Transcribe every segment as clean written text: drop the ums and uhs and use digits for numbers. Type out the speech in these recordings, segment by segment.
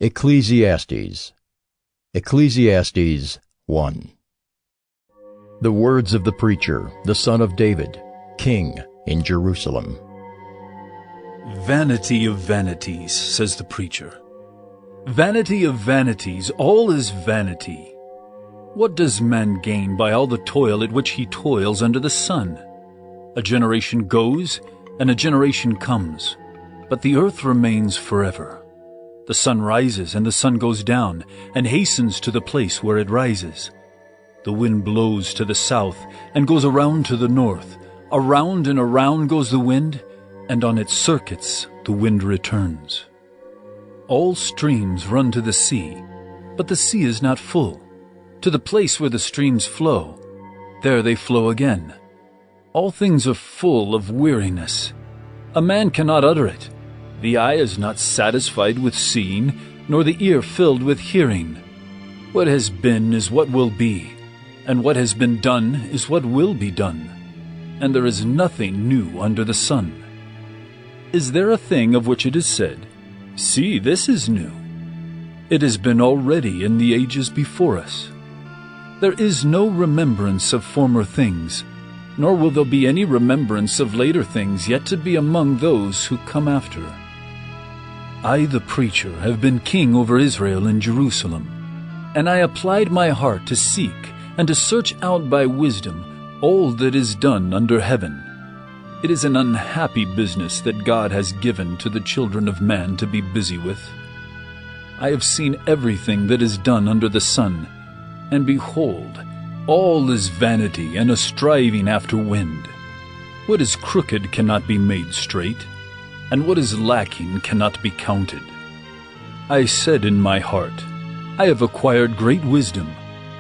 Ecclesiastes. Ecclesiastes 1. The words of the preacher, the son of David, king in Jerusalem. Vanity of vanities, says the preacher. Vanity of vanities, all is vanity. What does man gain by all the toil at which he toils under the sun? A generation goes, and a generation comes, but the earth remains forever. The sun rises and the sun goes down, and hastens to the place where it rises. The wind blows to the south and goes around to the north. Around and around goes the wind, and on its circuits the wind returns. All streams run to the sea, but the sea is not full. To the place where the streams flow, there they flow again. All things are full of weariness. A man cannot utter it. The eye is not satisfied with seeing, nor the ear filled with hearing. What has been is what will be, and what has been done is what will be done. And there is nothing new under the sun. Is there a thing of which it is said, "See, this is new"? It has been already in the ages before us. There is no remembrance of former things, nor will there be any remembrance of later things yet to be among those who come after. I, the preacher, have been king over Israel in Jerusalem, and I applied my heart to seek and to search out by wisdom all that is done under heaven. It is an unhappy business that God has given to the children of man to be busy with. I have seen everything that is done under the sun, and behold, all is vanity and a striving after wind. What is crooked cannot be made straight, and what is lacking cannot be counted. I said in my heart, I have acquired great wisdom,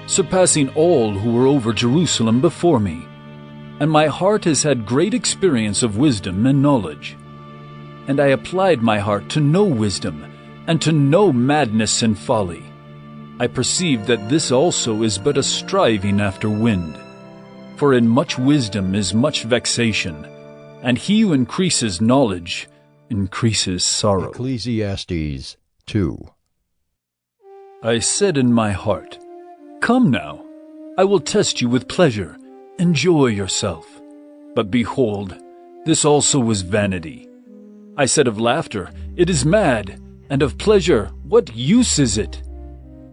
surpassing all who were over Jerusalem before me, and my heart has had great experience of wisdom and knowledge. And I applied my heart to know wisdom, and to know madness and folly. I perceived that this also is but a striving after wind. For in much wisdom is much vexation, and he who increases knowledge increases sorrow. Ecclesiastes 2. I said in my heart, Come now, I will test you with pleasure. Enjoy yourself. But behold, this also was vanity. I said of laughter, It is mad, and of pleasure, what use is it?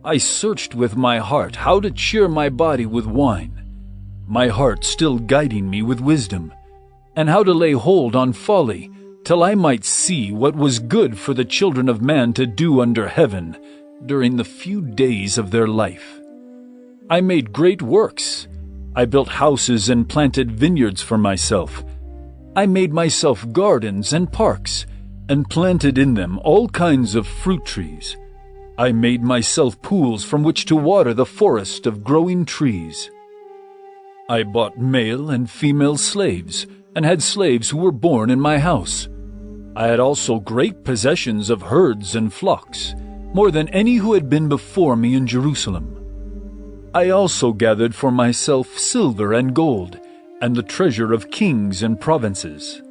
I searched with my heart how to cheer my body with wine, my heart still guiding me with wisdom, and how to lay hold on folly, till I might see what was good for the children of man to do under heaven during the few days of their life. I made great works. I built houses and planted vineyards for myself. I made myself gardens and parks, and planted in them all kinds of fruit trees. I made myself pools from which to water the forest of growing trees. I bought male and female slaves, and had slaves who were born in my house. I had also great possessions of herds and flocks, more than any who had been before me in Jerusalem. I also gathered for myself silver and gold, and the treasure of kings and provinces.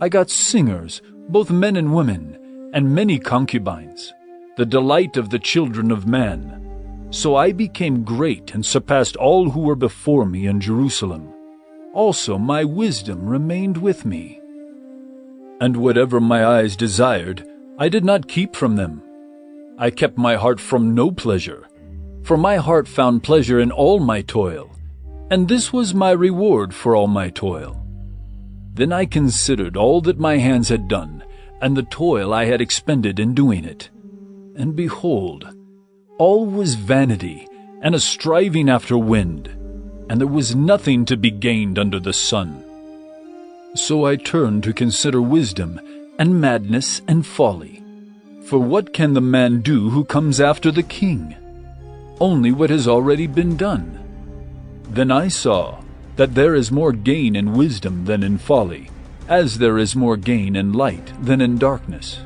I got singers, both men and women, and many concubines, the delight of the children of man. So I became great and surpassed all who were before me in Jerusalem. Also my wisdom remained with me. And whatever my eyes desired, I did not keep from them. I kept my heart from no pleasure, for my heart found pleasure in all my toil, and this was my reward for all my toil. Then I considered all that my hands had done, and the toil I had expended in doing it. And behold, all was vanity, and a striving after wind, and there was nothing to be gained under the sun. So I turned to consider wisdom, and madness, and folly. For what can the man do who comes after the king? Only what has already been done. Then I saw that there is more gain in wisdom than in folly, as there is more gain in light than in darkness.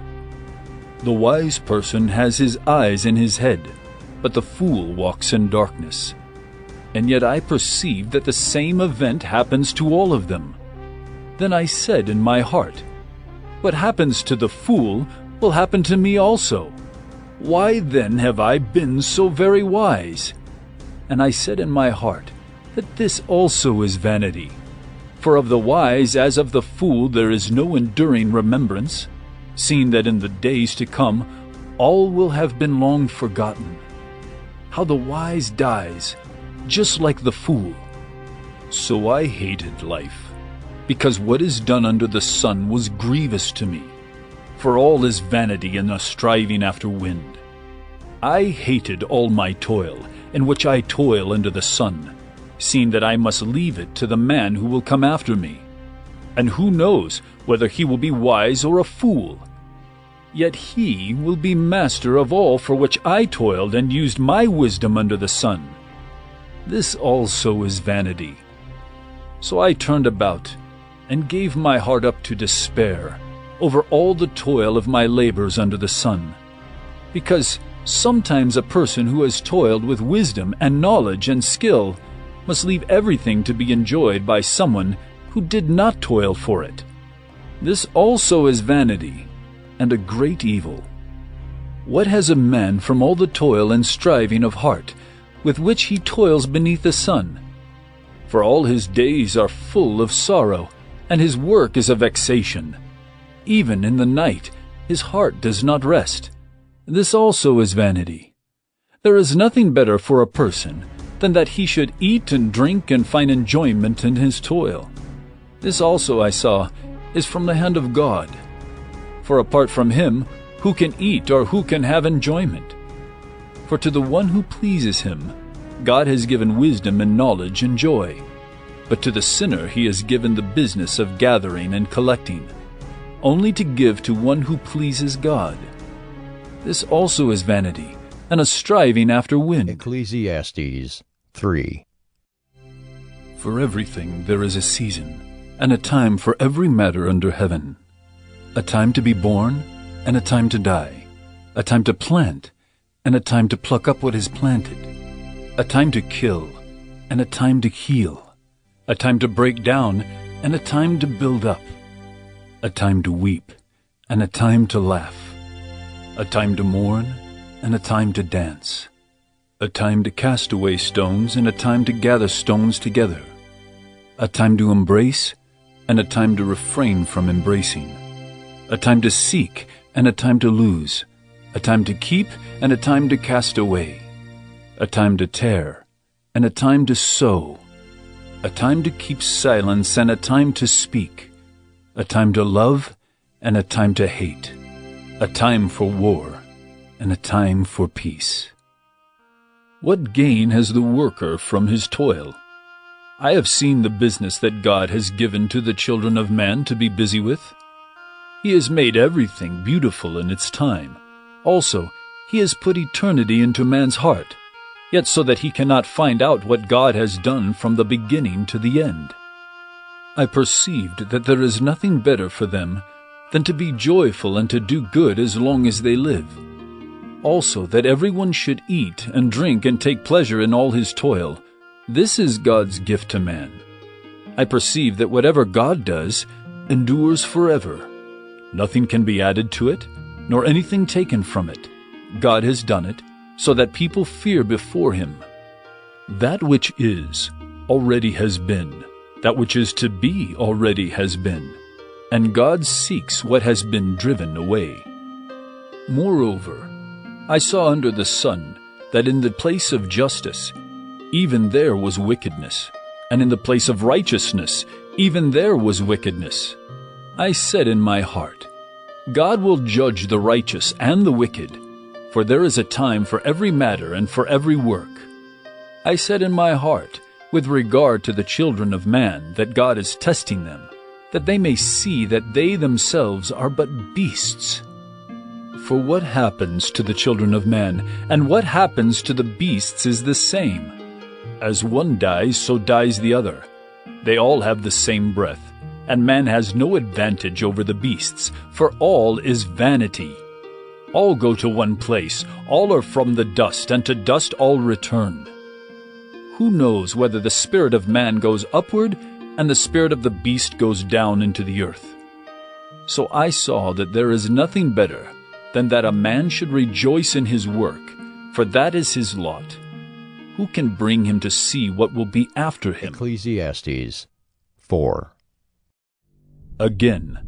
The wise person has his eyes in his head, but the fool walks in darkness. And yet I perceive that the same event happens to all of them. Then I said in my heart, What happens to the fool will happen to me also. Why then have I been so very wise? And I said in my heart, that this also is vanity. For of the wise as of the fool there is no enduring remembrance, seeing that in the days to come all will have been long forgotten. How the wise dies, just like the fool. So I hated life, because what is done under the sun was grievous to me. For all is vanity and a striving after wind. I hated all my toil, in which I toil under the sun, seeing that I must leave it to the man who will come after me. And who knows whether he will be wise or a fool? Yet he will be master of all for which I toiled and used my wisdom under the sun. This also is vanity. So I turned about, and gave my heart up to despair over all the toil of my labors under the sun. Because sometimes a person who has toiled with wisdom and knowledge and skill must leave everything to be enjoyed by someone who did not toil for it. This also is vanity, and a great evil. What has a man from all the toil and striving of heart with which he toils beneath the sun? For all his days are full of sorrow, and his work is a vexation. Even in the night his heart does not rest. This also is vanity. There is nothing better for a person than that he should eat and drink and find enjoyment in his toil. This also I saw is from the hand of God. For apart from him, who can eat or who can have enjoyment? For to the one who pleases him, God has given wisdom and knowledge and joy. But to the sinner he has given the business of gathering and collecting, only to give to one who pleases God. This also is vanity, and a striving after wind. Ecclesiastes 3. For everything there is a season, and a time for every matter under heaven. A time to be born, and a time to die. A time to plant, and a time to pluck up what is planted. A time to kill, and a time to heal. A time to break down, and a time to build up. A time to weep, and a time to laugh. A time to mourn, and a time to dance. A time to cast away stones, and a time to gather stones together. A time to embrace, and a time to refrain from embracing. A time to seek, and a time to lose. A time to keep, and a time to cast away. A time to tear, and a time to sow. A time to keep silence, and a time to speak. A time to love, and a time to hate. A time for war, and a time for peace. What gain has the worker from his toil? I have seen the business that God has given to the children of man to be busy with. He has made everything beautiful in its time. Also, he has put eternity into man's heart, yet so that he cannot find out what God has done from the beginning to the end. I perceived that there is nothing better for them than to be joyful and to do good as long as they live. Also, that everyone should eat and drink and take pleasure in all his toil. This is God's gift to man. I perceive that whatever God does endures forever. Nothing can be added to it, nor anything taken from it. God has done it, so that people fear before him. That which is already has been. That which is to be already has been. And God seeks what has been driven away. Moreover, I saw under the sun that in the place of justice, even there was wickedness, and in the place of righteousness, even there was wickedness. I said in my heart, God will judge the righteous and the wicked, for there is a time for every matter and for every work. I said in my heart, with regard to the children of man, that God is testing them, that they may see that they themselves are but beasts. For what happens to the children of man, and what happens to the beasts is the same. As one dies, so dies the other. They all have the same breath, and man has no advantage over the beasts, for all is vanity. All go to one place, all are from the dust, and to dust all return. Who knows whether the spirit of man goes upward, and the spirit of the beast goes down into the earth? So I saw that there is nothing better than that a man should rejoice in his work, for that is his lot. Who can bring him to see what will be after him? Ecclesiastes 4. Again,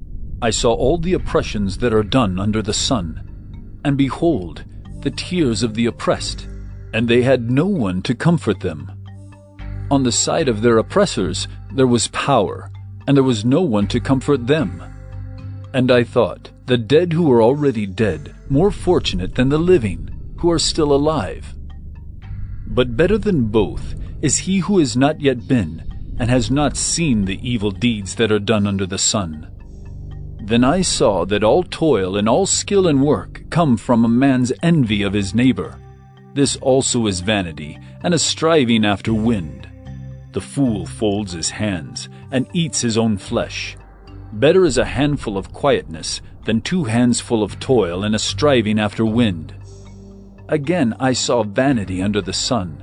I saw all the oppressions that are done under the sun, and behold, the tears of the oppressed, and they had no one to comfort them. On the side of their oppressors there was power, and there was no one to comfort them. And I thought, the dead who are already dead, more fortunate than the living, who are still alive. But better than both is he who has not yet been, and has not seen the evil deeds that are done under the sun. Then I saw that all toil and all skill and work come from a man's envy of his neighbor. This also is vanity, and a striving after wind. The fool folds his hands, and eats his own flesh. Better is a handful of quietness than 2 hands full of toil and a striving after wind. Again I saw vanity under the sun.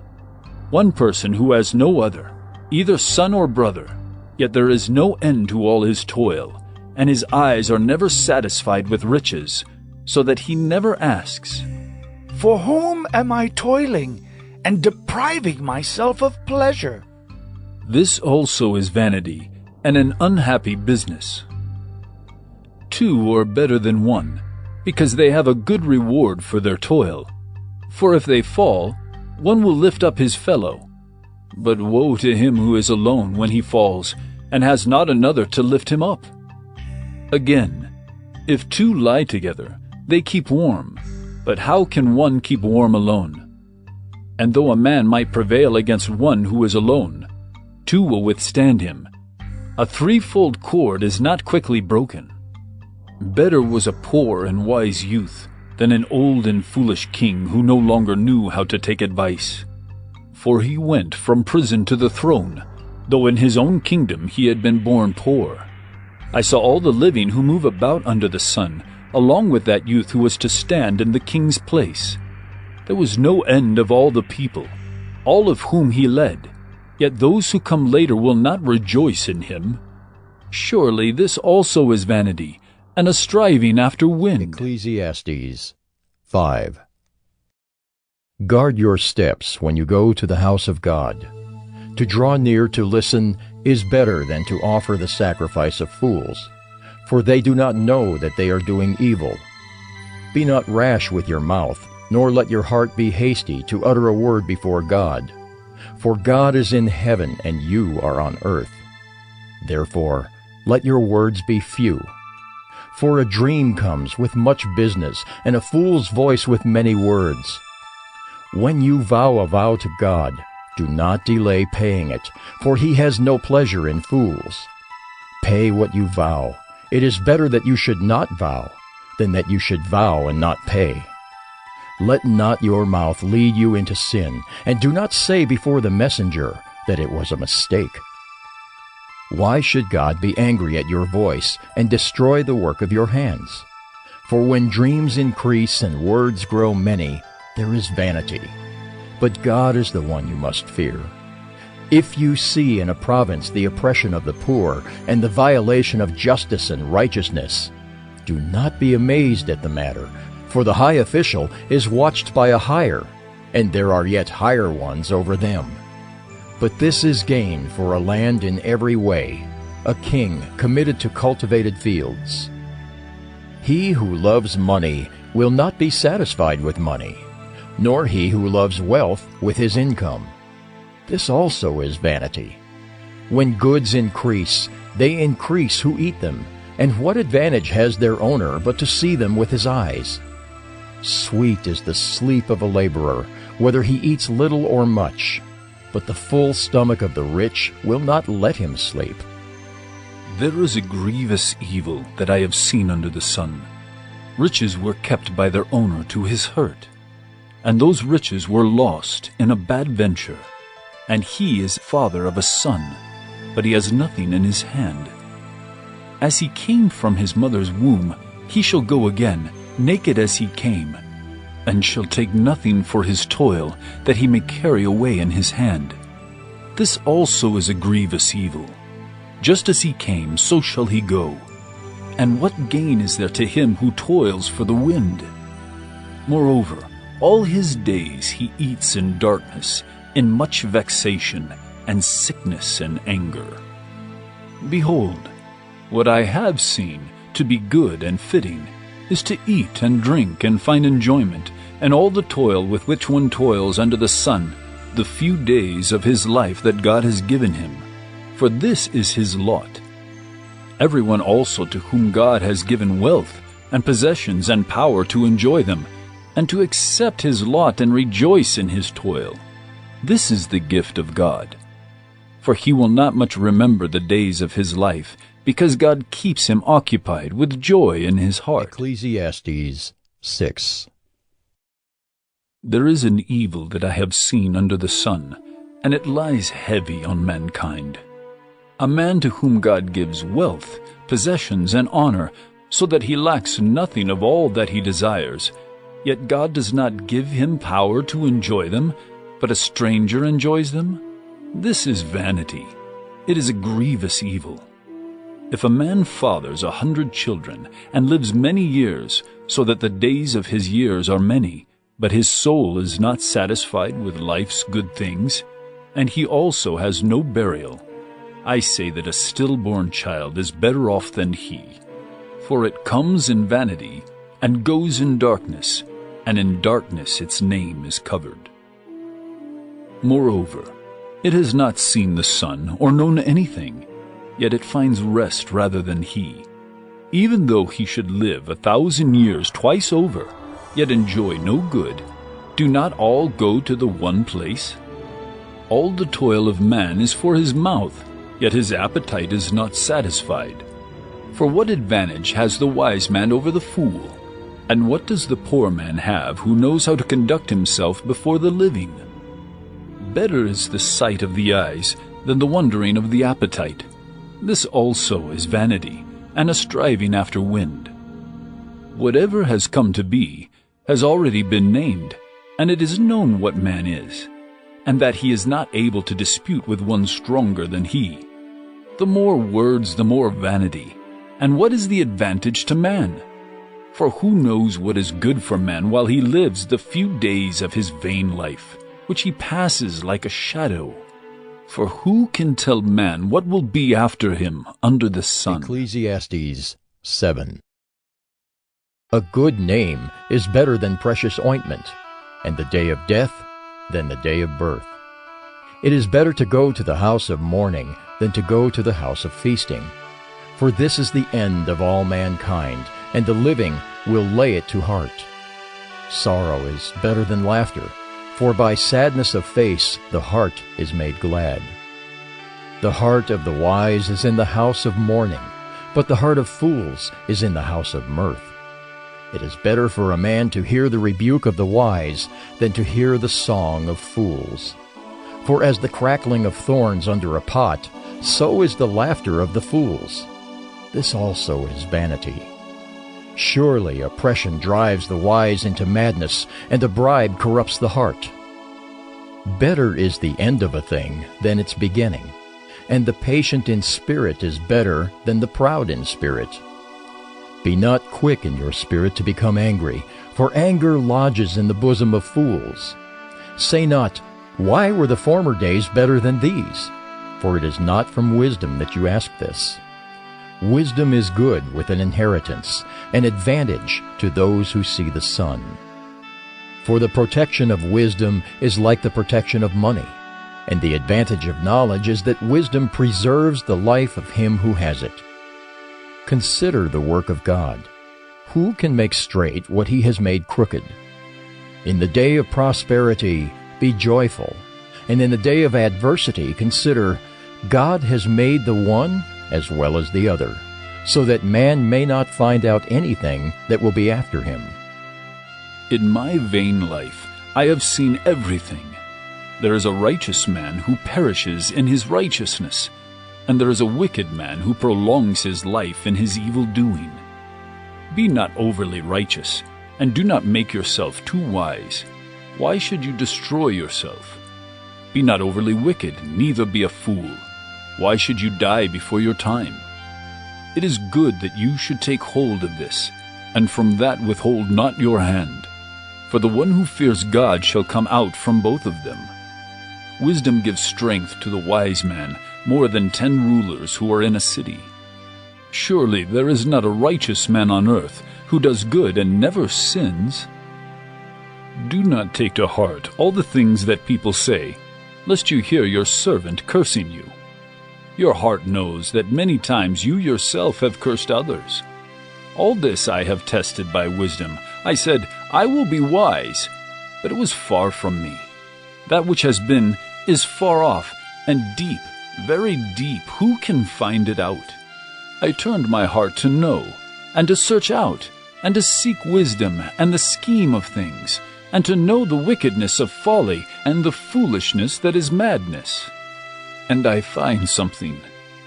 One person who has no other, either son or brother, yet there is no end to all his toil, and his eyes are never satisfied with riches, so that he never asks, "For whom am I toiling and depriving myself of pleasure?" This also is vanity, and an unhappy business. 2 are better than 1, because they have a good reward for their toil. For if they fall, one will lift up his fellow. But woe to him who is alone when he falls, and has not another to lift him up. Again, if 2 lie together, they keep warm, but how can one keep warm alone? And though a man might prevail against one who is alone, 2 will withstand him. A 3-fold cord is not quickly broken. Better was a poor and wise youth than an old and foolish king who no longer knew how to take advice. For he went from prison to the throne, though in his own kingdom he had been born poor. I saw all the living who move about under the sun, along with that youth who was to stand in the king's place. There was no end of all the people, all of whom he led, yet those who come later will not rejoice in him. Surely this also is vanity, and a striving after wind. Ecclesiastes 5. Guard your steps when you go to the house of God. To draw near to listen is better than to offer the sacrifice of fools, for they do not know that they are doing evil. Be not rash with your mouth, nor let your heart be hasty to utter a word before God. For God is in heaven, and you are on earth. Therefore, let your words be few. For a dream comes with much business, and a fool's voice with many words. When you vow a vow to God, do not delay paying it, for he has no pleasure in fools. Pay what you vow. It is better that you should not vow, than that you should vow and not pay. Let not your mouth lead you into sin, and do not say before the messenger that it was a mistake. Why should God be angry at your voice and destroy the work of your hands? For when dreams increase and words grow many, there is vanity. But God is the one you must fear. If you see in a province the oppression of the poor and the violation of justice and righteousness, do not be amazed at the matter, for the high official is watched by a higher, and there are yet higher ones over them. But this is gain for a land in every way, a king committed to cultivated fields. He who loves money will not be satisfied with money, nor he who loves wealth with his income. This also is vanity. When goods increase, they increase who eat them, and what advantage has their owner but to see them with his eyes? Sweet is the sleep of a laborer, whether he eats little or much, but the full stomach of the rich will not let him sleep. There is a grievous evil that I have seen under the sun. Riches were kept by their owner to his hurt, and those riches were lost in a bad venture. And he is father of a son, but he has nothing in his hand. As he came from his mother's womb, he shall go again, naked as he came, and shall take nothing for his toil that he may carry away in his hand. This also is a grievous evil. Just as he came, so shall he go. And what gain is there to him who toils for the wind? Moreover, all his days he eats in darkness, in much vexation, and sickness and anger. Behold, what I have seen to be good and fitting is to eat and drink and find enjoyment, and all the toil with which one toils under the sun, the few days of his life that God has given him. For this is his lot. Everyone also to whom God has given wealth and possessions and power to enjoy them, and to accept his lot and rejoice in his toil. This is the gift of God. For he will not much remember the days of his life, because God keeps him occupied with joy in his heart. Ecclesiastes 6. There is an evil that I have seen under the sun, and it lies heavy on mankind. A man to whom God gives wealth, possessions, and honor, so that he lacks nothing of all that he desires, yet God does not give him power to enjoy them, but a stranger enjoys them? This is vanity. It is a grievous evil. If a man fathers 100 children, and lives many years, so that the days of his years are many, but his soul is not satisfied with life's good things, and he also has no burial, I say that a stillborn child is better off than he. For it comes in vanity, and goes in darkness, and in darkness its name is covered. Moreover, it has not seen the sun or known anything, yet it finds rest rather than he. Even though he should live 1,000 years twice over, yet enjoy no good, do not all go to the one place? All the toil of man is for his mouth, yet his appetite is not satisfied. For what advantage has the wise man over the fool? And what does the poor man have who knows how to conduct himself before the living? Better is the sight of the eyes than the wandering of the appetite. This also is vanity, and a striving after wind. Whatever has come to be has already been named, and it is known what man is, and that he is not able to dispute with one stronger than he. The more words, the more vanity. And what is the advantage to man? For who knows what is good for man while he lives the few days of his vain life, which he passes like a shadow? For who can tell man what will be after him under the sun? Ecclesiastes 7. A good name is better than precious ointment, and the day of death than the day of birth. It is better to go to the house of mourning than to go to the house of feasting. For this is the end of all mankind, and the living will lay it to heart. Sorrow is better than laughter, for by sadness of face the heart is made glad. The heart of the wise is in the house of mourning, but the heart of fools is in the house of mirth. It is better for a man to hear the rebuke of the wise than to hear the song of fools. For as the crackling of thorns under a pot, so is the laughter of the fools. This also is vanity. Surely oppression drives the wise into madness, and a bribe corrupts the heart. Better is the end of a thing than its beginning, and the patient in spirit is better than the proud in spirit. Be not quick in your spirit to become angry, for anger lodges in the bosom of fools. Say not, why were the former days better than these? For it is not from wisdom that you ask this. Wisdom is good with an inheritance, an advantage to those who see the sun. For the protection of wisdom is like the protection of money, and the advantage of knowledge is that wisdom preserves the life of him who has it. Consider the work of God. Who can make straight what he has made crooked? In the day of prosperity be joyful, and in the day of adversity consider, God has made the one as well as the other, so that man may not find out anything that will be after him. In my vain life I have seen everything. There is a righteous man who perishes in his righteousness, and there is a wicked man who prolongs his life in his evil doing. Be not overly righteous, and do not make yourself too wise. Why should you destroy yourself? Be not overly wicked, neither be a fool. Why should you die before your time? It is good that you should take hold of this, and from that withhold not your hand. For the one who fears God shall come out from both of them. Wisdom gives strength to the wise man, more than 10 rulers who are in a city. Surely there is not a righteous man on earth who does good and never sins. Do not take to heart all the things that people say, lest you hear your servant cursing you. Your heart knows that many times you yourself have cursed others. All this I have tested by wisdom. I said, I will be wise, but it was far from me. That which has been is far off and deep, very deep. Who can find it out? I turned my heart to know, and to search out, and to seek wisdom and the scheme of things, and to know the wickedness of folly and the foolishness that is madness. And I find something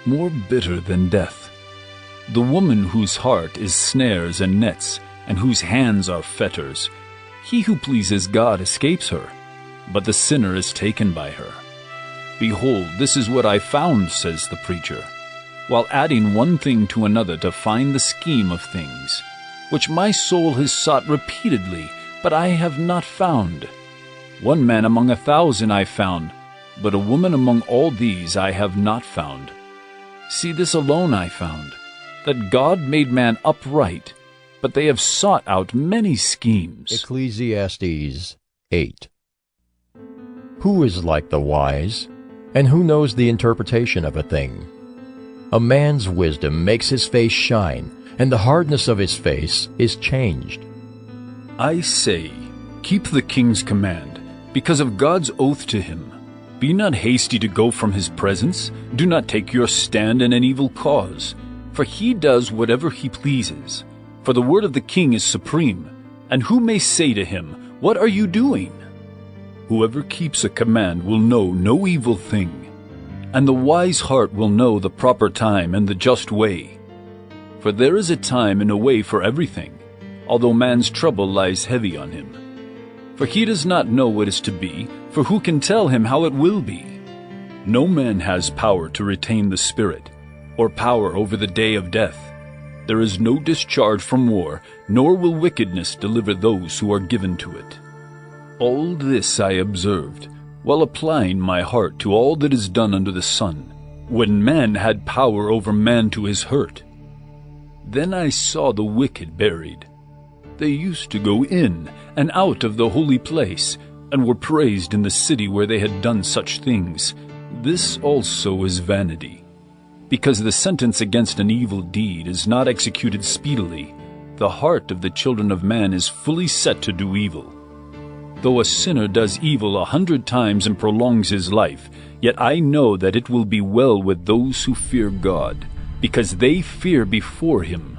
more bitter than death. The woman whose heart is snares and nets, and whose hands are fetters. He who pleases God escapes her, but the sinner is taken by her. Behold, this is what I found, says the preacher, while adding one thing to another to find the scheme of things, which my soul has sought repeatedly, but I have not found. One man among 1,000 I found, but a woman among all these I have not found. See, this alone I found, that God made man upright, but they have sought out many schemes. Ecclesiastes 8. Who is like the wise, and who knows the interpretation of a thing? A man's wisdom makes his face shine, and the hardness of his face is changed. I say, keep the king's command, because of God's oath to him. Be not hasty to go from his presence. Do not take your stand in an evil cause, for he does whatever he pleases. For the word of the king is supreme, and who may say to him, what are you doing? Whoever keeps a command will know no evil thing, and the wise heart will know the proper time and the just way. For there is a time and a way for everything, although man's trouble lies heavy on him. For he does not know what is to be, for who can tell him how it will be? No man has power to retain the spirit, or power over the day of death. There is no discharge from war, nor will wickedness deliver those who are given to it. All this I observed, while applying my heart to all that is done under the sun, when man had power over man to his hurt. Then I saw the wicked buried. They used to go in and out of the holy place, and were praised in the city where they had done such things. This also is vanity. Because the sentence against an evil deed is not executed speedily, the heart of the children of man is fully set to do evil. Though a sinner does evil 100 times and prolongs his life, yet I know that it will be well with those who fear God, because they fear before him.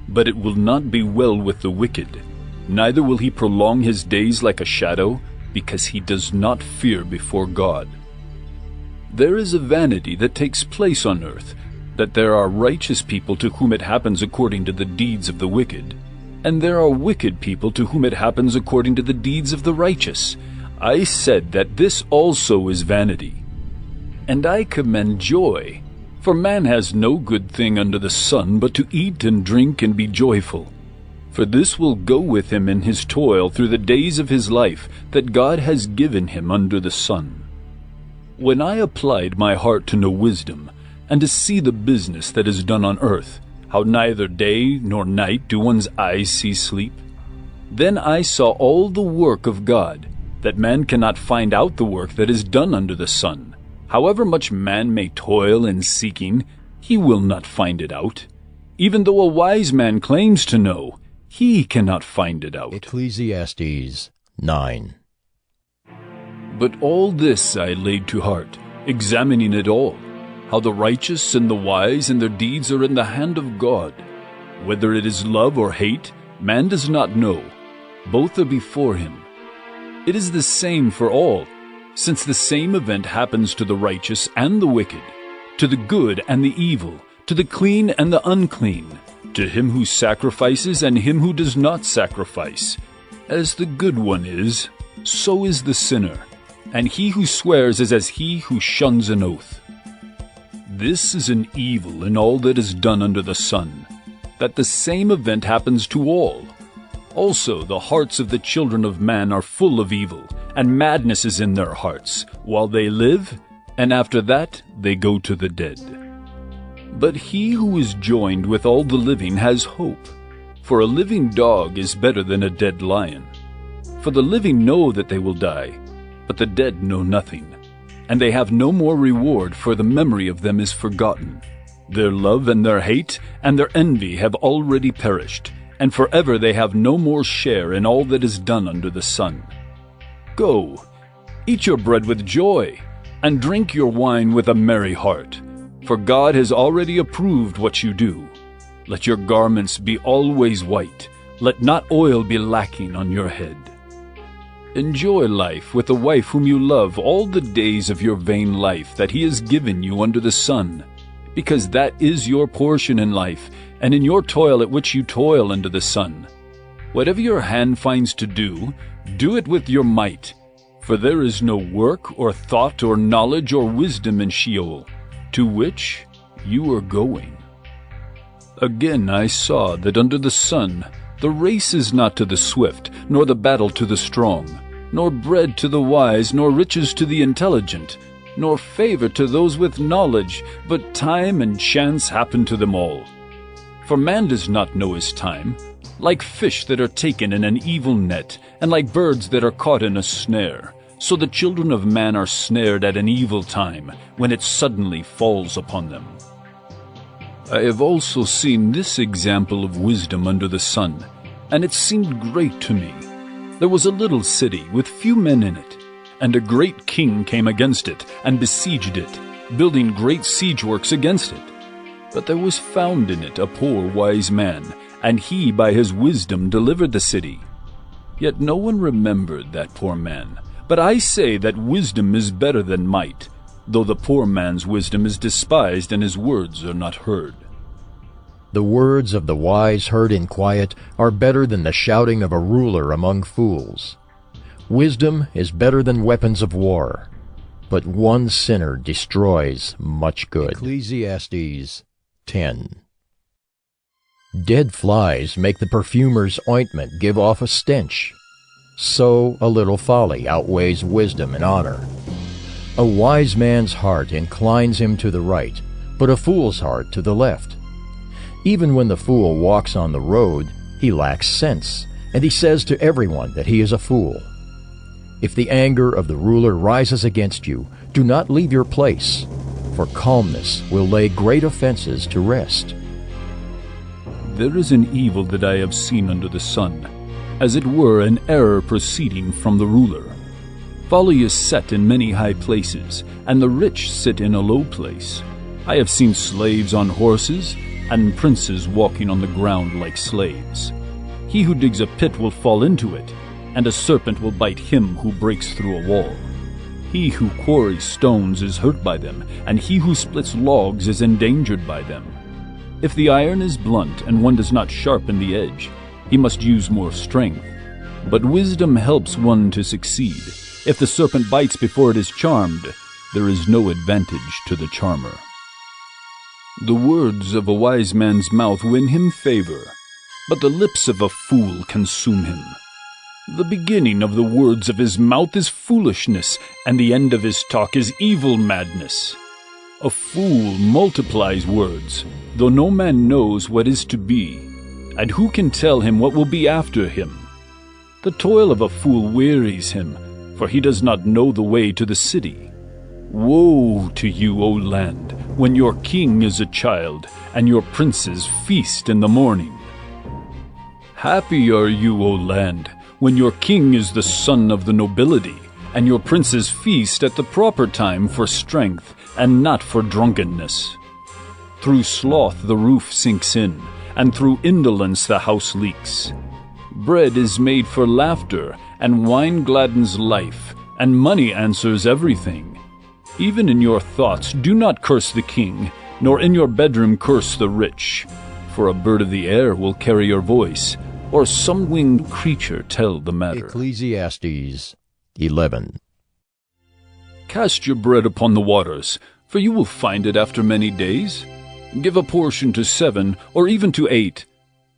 But it will not be well with the wicked, neither will he prolong his days like a shadow, because he does not fear before God. There is a vanity that takes place on earth, that there are righteous people to whom it happens according to the deeds of the wicked, and there are wicked people to whom it happens according to the deeds of the righteous. I said that this also is vanity. And I commend joy, for man has no good thing under the sun but to eat and drink and be joyful. For this will go with him in his toil through the days of his life that God has given him under the sun. When I applied my heart to know wisdom, and to see the business that is done on earth, how neither day nor night do one's eyes see sleep, then I saw all the work of God, that man cannot find out the work that is done under the sun. However much man may toil in seeking, he will not find it out. Even though a wise man claims to know, he cannot find it out. Ecclesiastes 9. But all this I laid to heart, examining it all, how the righteous and the wise and their deeds are in the hand of God. Whether it is love or hate, man does not know. Both are before him. It is the same for all, since the same event happens to the righteous and the wicked, to the good and the evil, to the clean and the unclean, to him who sacrifices and him who does not sacrifice. As the good one is, so is the sinner, and he who swears is as he who shuns an oath. This is an evil in all that is done under the sun, that the same event happens to all. Also the hearts of the children of man are full of evil, and madness is in their hearts, while they live, and after that they go to the dead. But he who is joined with all the living has hope, for a living dog is better than a dead lion. For the living know that they will die, but the dead know nothing, and they have no more reward, for the memory of them is forgotten. Their love and their hate and their envy have already perished, and forever they have no more share in all that is done under the sun. Go, eat your bread with joy, and drink your wine with a merry heart, for God has already approved what you do. Let your garments be always white, let not oil be lacking on your head. Enjoy life with the wife whom you love all the days of your vain life that he has given you under the sun, because that is your portion in life, and in your toil at which you toil under the sun. Whatever your hand finds to do, do it with your might, for there is no work or thought or knowledge or wisdom in Sheol, to which you are going. Again I saw that under the sun the race is not to the swift, nor the battle to the strong, nor bread to the wise, nor riches to the intelligent, nor favor to those with knowledge, but time and chance happen to them all. For man does not know his time, like fish that are taken in an evil net, and like birds that are caught in a snare. So the children of man are snared at an evil time, when it suddenly falls upon them. I have also seen this example of wisdom under the sun, and it seemed great to me. There was a little city with few men in it, and a great king came against it and besieged it, building great siege works against it. But there was found in it a poor wise man, and he by his wisdom delivered the city. Yet no one remembered that poor man. But I say that wisdom is better than might, though the poor man's wisdom is despised and his words are not heard. The words of the wise heard in quiet are better than the shouting of a ruler among fools. Wisdom is better than weapons of war, but one sinner destroys much good. Ecclesiastes 10. Dead flies make the perfumer's ointment give off a stench. So a little folly outweighs wisdom and honor. A wise man's heart inclines him to the right, but a fool's heart to the left. Even when the fool walks on the road, he lacks sense, and he says to everyone that he is a fool. If the anger of the ruler rises against you, do not leave your place, for calmness will lay great offenses to rest. There is an evil that I have seen under the sun, as it were an error proceeding from the ruler. Folly is set in many high places, and the rich sit in a low place. I have seen slaves on horses, and princes walking on the ground like slaves. He who digs a pit will fall into it, and a serpent will bite him who breaks through a wall. He who quarries stones is hurt by them, and he who splits logs is endangered by them. If the iron is blunt and one does not sharpen the edge, he must use more strength. But wisdom helps one to succeed. If the serpent bites before it is charmed, there is no advantage to the charmer. The words of a wise man's mouth win him favor, but the lips of a fool consume him. The beginning of the words of his mouth is foolishness, and the end of his talk is evil madness. A fool multiplies words, though no man knows what is to be, and who can tell him what will be after him? The toil of a fool wearies him, for he does not know the way to the city. Woe to you, O land, when your king is a child, and your princes feast in the morning. Happy are you, O land, when your king is the son of the nobility, and your princes feast at the proper time for strength, and not for drunkenness. Through sloth the roof sinks in, and through indolence the house leaks. Bread is made for laughter, and wine gladdens life, and money answers everything. Even in your thoughts do not curse the king, nor in your bedroom curse the rich. For a bird of the air will carry your voice, or some winged creature tell the matter. Ecclesiastes 11. Cast your bread upon the waters, for you will find it after many days. Give a portion to 7, or even to 8,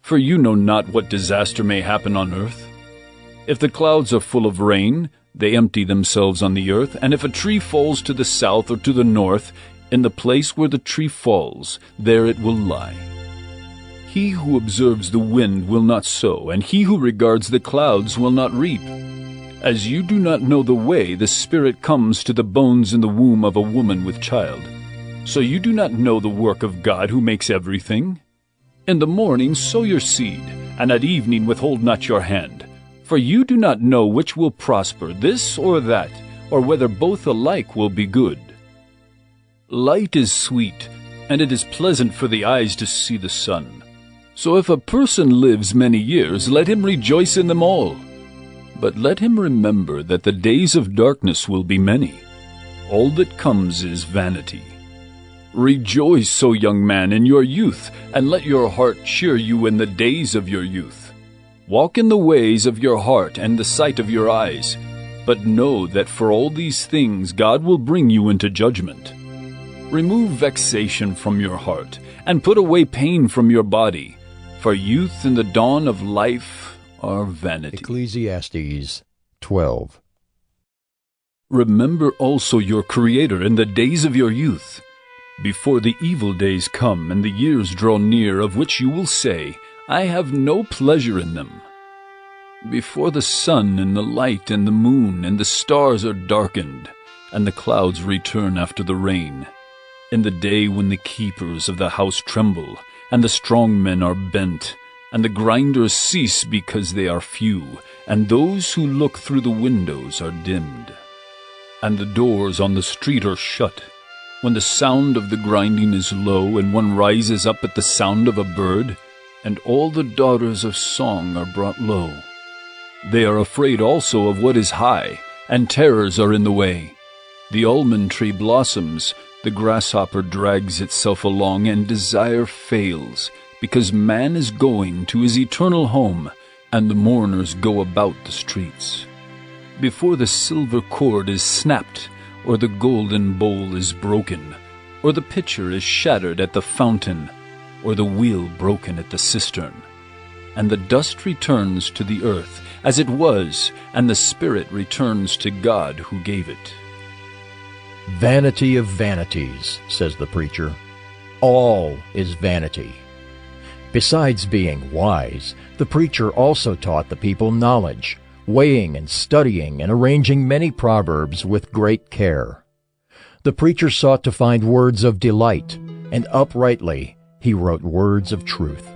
for you know not what disaster may happen on earth. If the clouds are full of rain, they empty themselves on the earth, and if a tree falls to the south or to the north, in the place where the tree falls, there it will lie. He who observes the wind will not sow, and he who regards the clouds will not reap. As you do not know the way the Spirit comes to the bones in the womb of a woman with child, so you do not know the work of God who makes everything. In the morning sow your seed, and at evening withhold not your hand. For you do not know which will prosper, this or that, or whether both alike will be good. Light is sweet, and it is pleasant for the eyes to see the sun. So if a person lives many years, let him rejoice in them all. But let him remember that the days of darkness will be many. All that comes is vanity. Rejoice, O young man, in your youth, and let your heart cheer you in the days of your youth. Walk in the ways of your heart and the sight of your eyes, but know that for all these things God will bring you into judgment. Remove vexation from your heart, and put away pain from your body, for youth and the dawn of life are vanity. Ecclesiastes 12. Remember also your Creator in the days of your youth, before the evil days come and the years draw near, of which you will say, I have no pleasure in them. Before the sun and the light and the moon and the stars are darkened, and the clouds return after the rain, in the day when the keepers of the house tremble, and the strong men are bent, and the grinders cease because they are few, and those who look through the windows are dimmed, and the doors on the street are shut, when the sound of the grinding is low, and one rises up at the sound of a bird, and all the daughters of song are brought low. They are afraid also of what is high, and terrors are in the way. The almond tree blossoms, the grasshopper drags itself along, and desire fails, because man is going to his eternal home, and the mourners go about the streets. Before the silver cord is snapped, or the golden bowl is broken, or the pitcher is shattered at the fountain, or the wheel broken at the cistern. And the dust returns to the earth as it was, and the spirit returns to God who gave it. Vanity of vanities, says the preacher. All is vanity. Besides being wise, the preacher also taught the people knowledge, weighing and studying and arranging many proverbs with great care. The preacher sought to find words of delight, and uprightly he wrote words of truth.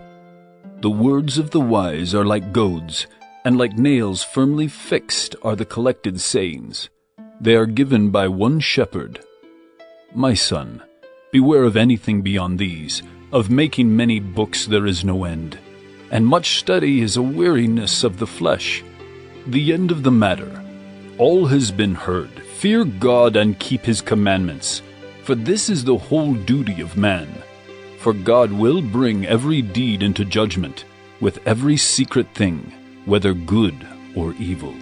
The words of the wise are like goads, and like nails firmly fixed are the collected sayings. They are given by one shepherd. My son, beware of anything beyond these. Of making many books there is no end, and much study is a weariness of the flesh. The end of the matter, all has been heard. Fear God and keep his commandments, for this is the whole duty of man. For God will bring every deed into judgment, with every secret thing, whether good or evil.